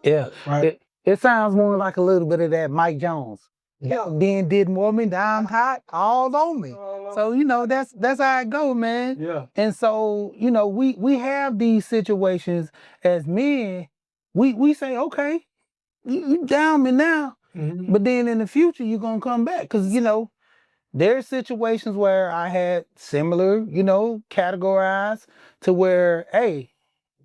Yeah. Right. It sounds more like a little bit of that Mike Jones. Yeah. Then didn't want me, now I'm hot, all on me. So, that's how it go, man. Yeah. And so, we have these situations as men, we say, okay, you down me now. Mm-hmm. But then in the future, you're going to come back. Because, there's situations where I had similar, categorized to where, hey,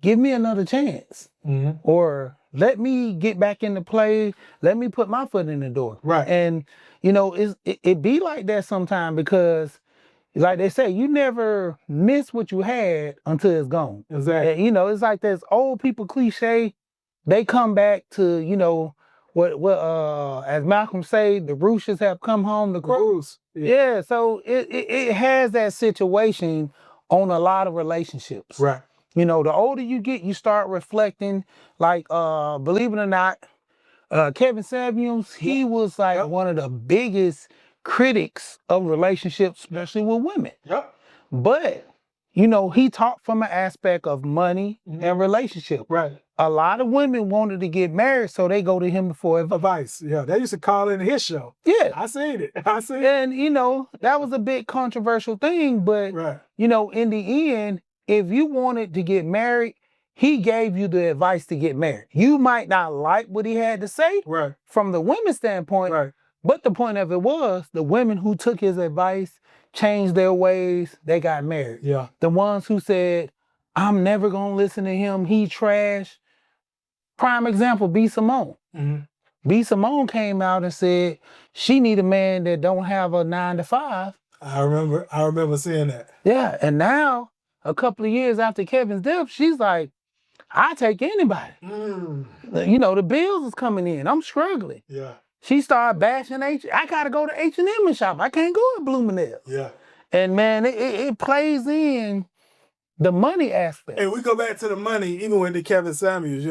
give me another chance. Mm-hmm. Or let me get back into play. Let me put my foot in the door. Right. And, it be like that sometimes because, like they say, you never miss what you had until it's gone. Exactly. And, it's like this old people cliche. They come back to, what as Malcolm say, the roosters have come home to crow. Yeah, so it has that situation on a lot of relationships. Right. The older you get, you start reflecting. Like, believe it or not, Kevin Samuels, he was like one of the biggest critics of relationships, especially with women. Yep. But, he talked from an aspect of money and relationship. Right. A lot of women wanted to get married, so they go to him for advice. Yeah, they used to call in his show. Yeah. I seen it. I seen it. And, that was a big controversial thing, but, Right. In the end, if you wanted to get married, he gave you the advice to get married. You might not like what he had to say Right. from the women's standpoint, Right. but the point of it was the women who took his advice, changed their ways, they got married. Yeah. The ones who said, I'm never going to listen to him, he trash. Prime example, B. Simone. Mm-hmm. B. Simone came out and said she need a man that don't have a 9 to 5. I remember seeing that. Yeah, and now, a couple of years after Kevin's death, she's like, I take anybody. The bills is coming in. I'm struggling. Yeah. She started bashing I gotta go to H&M and shop. I can't go to Bloomingdale's. Yeah. And man, it plays in the money aspect. And we go back to the money, even with the Kevin Samuels,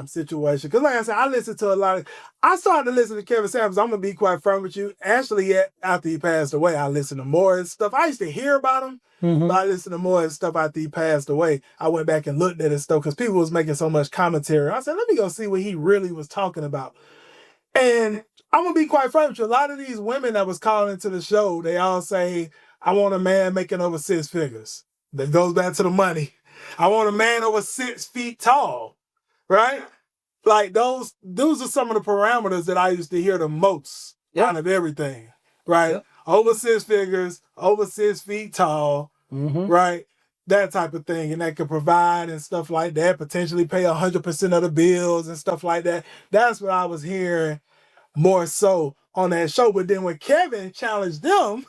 situation. Because like I said, I listened to a lot of, I started to listen to Kevin Samuels. I'm going to be quite frank with you. Actually, after he passed away, I listened to more and stuff. I used to hear about him, but I listened to more and stuff after he passed away. I went back and looked at his stuff because people was making so much commentary. I said, let me go see what he really was talking about. And I'm going to be quite frank with you. A lot of these women that was calling into the show, they all say, I want a man making over 6 figures. That goes back to the money. I want a man over 6 feet tall, right? Like those are some of the parameters that I used to hear the most out of everything, right? Yep. Over 6 figures, over 6 feet tall, right? That type of thing. And that could provide and stuff like that, potentially pay 100% of the bills and stuff like that. That's what I was hearing more so on that show. But then when Kevin challenged them,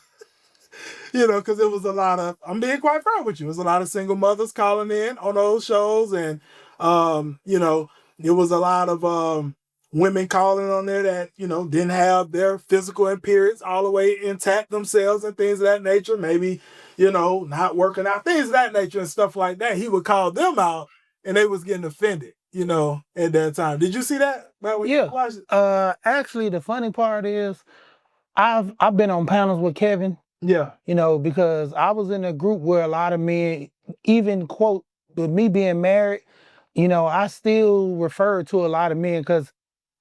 because it was a lot of, I'm being quite frank with you, it was a lot of single mothers calling in on those shows. And, it was a lot of women calling on there that, didn't have their physical appearance all the way intact themselves and things of that nature. Maybe, not working out, things of that nature and stuff like that. He would call them out and they was getting offended, at that time. Did you see that? Yeah. Actually, the funny part is I've been on panels with Kevin. Yeah. Because I was in a group where a lot of men, even quote, with me being married, I still refer to a lot of men because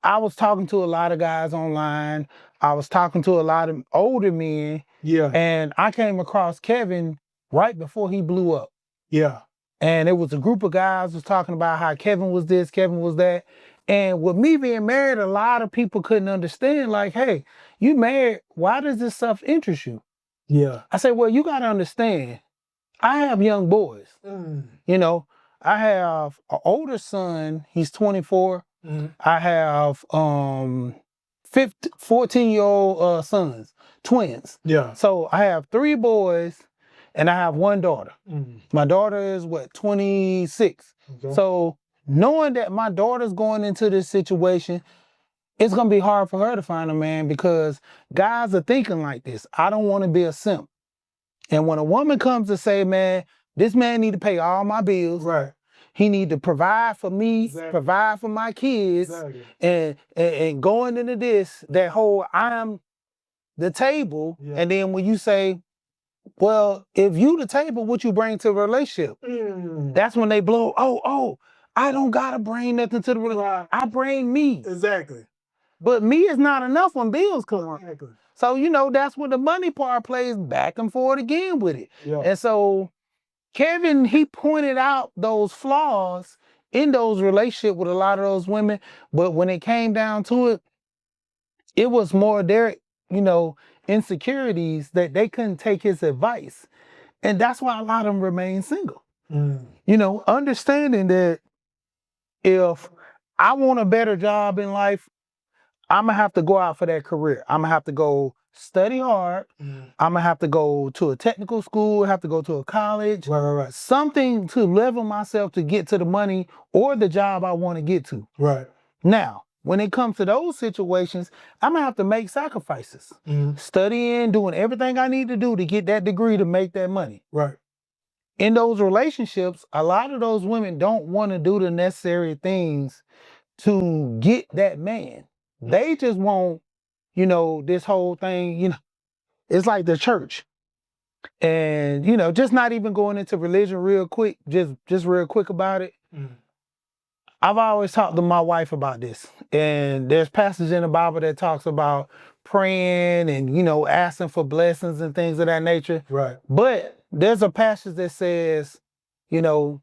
I was talking to a lot of guys online. I was talking to a lot of older men. Yeah. And I came across Kevin right before he blew up. Yeah. And it was a group of guys was talking about how Kevin was this, Kevin was that. And with me being married, a lot of people couldn't understand, like, hey, you married, why does this stuff interest you? Yeah. I said, well, you got to understand, I have young boys. I have an older son, he's 24. I have 14-year-old sons, twins. Yeah. So I have 3 boys and I have 1 daughter. My daughter is 26. Okay. So knowing that my daughter's going into this situation, it's going to be hard for her to find a man because guys are thinking like this. I don't want to be a simp. And when a woman comes to say, man, this man need to pay all my bills. Right. He need to provide for me, exactly. Provide for my kids. Exactly. And going into this, that whole I'm the table. Yeah. And then when you say, well, if you the table, what you bring to a relationship? That's when they blow, oh, I don't gotta bring nothing to the relationship. I bring me. Exactly. But me is not enough when bills come. Exactly. So, you know, that's where the money part plays back and forth again with it. Yeah. And so Kevin, he pointed out those flaws in those relationships with a lot of those women. But when it came down to it, it was more their, you know, insecurities that they couldn't take his advice. And that's why a lot of them remain single. You know, understanding that if I want a better job in life, I'm going to have to go out for that career. I'm going to have to go study hard. I'm going to have to go to a technical school, have to go to a college. Right. Something to level myself to get to the money or the job I want to get to. Right. Now, when it comes to those situations, I'm going to have to make sacrifices. Studying, doing everything I need to do to get that degree to make that money. Right. In those relationships, a lot of those women don't want to do the necessary things to get that man. They just want, you know, this whole thing, you know, it's like the church. And, you know, just not even going into religion real quick, just real quick about it. I've always talked to my wife about this. And there's passages in the Bible that talks about praying and, you know, asking for blessings and things of that nature. Right. But there's a passage that says, you know,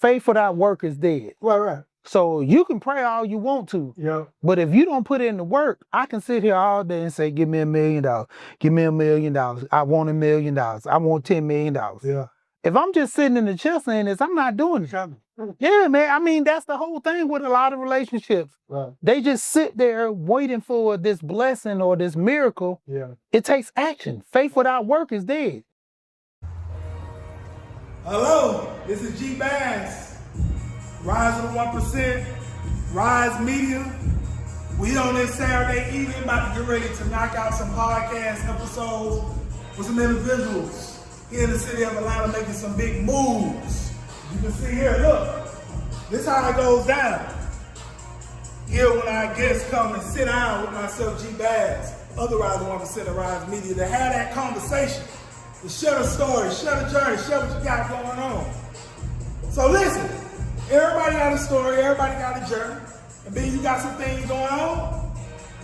faith without work is dead. Right. So you can pray all you want to. Yeah. But if you don't put in the work, I can sit here all day and say, give me $1 million. Give me $1 million. I want $1 million. I want $10 million. Yeah. If I'm just sitting in the chair saying this, I'm not doing it. Yeah, man. I mean, that's the whole thing with a lot of relationships. Right. They just sit there waiting for this blessing or this miracle. Yeah. It takes action. Faith without work is dead. Hello, this is G Bass. Rise of the 1%, Rise Media. We on this Saturday evening about to get ready to knock out some podcast episodes with some individuals here in the city of Atlanta making some big moves. You can see here, look, this is how it goes down. Here when our guests come and sit down with myself, G Bass, other Rise of the 1% of Rise Media, to have that conversation, to share the story, share the journey, share what you got going on. So listen. Everybody got a story, everybody got a journey, and then you got some things going on,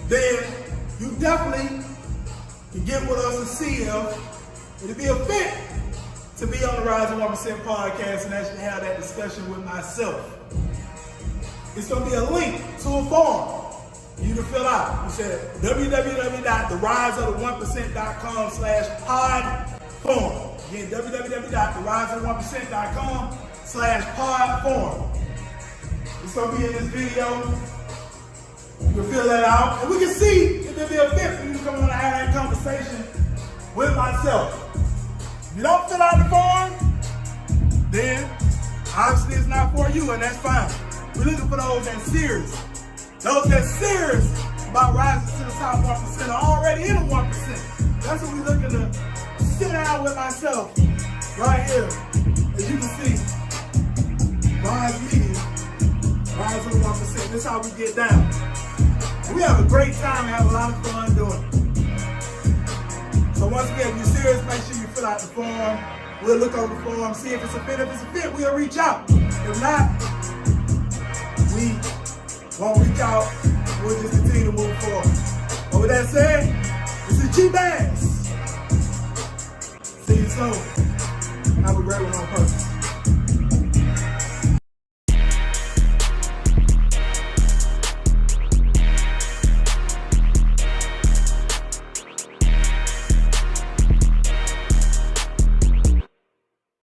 then you definitely can get with us and see if it'll be a fit to be on the Rise of 1% podcast and actually have that discussion with myself. It's going to be a link to a form you can fill out. You said www.theriseof1%.com/pod form. Again, www.theriseof1%.com/pod form. It's going to be in this video. You can fill that out. And we can see if there'll be a fit for you to come on and have that conversation with myself. If you don't fill out the form, then obviously it's not for you, and that's fine. We're looking for those that's serious. Those that's serious about rising to the top 1% are already in the 1%. That's what we're looking to sit down with myself right here. As you can see, Rise Media, Rise of the 1%. This is how we get down. We have a great time and have a lot of fun doing it. So once again, if you're serious, make sure you fill out the form. We'll look over the form, see if it's a fit. If it's a fit, we'll reach out. If not, we won't reach out. We'll just continue to move forward. But with that said, this is G Bass. See you soon. Have a great one on purpose.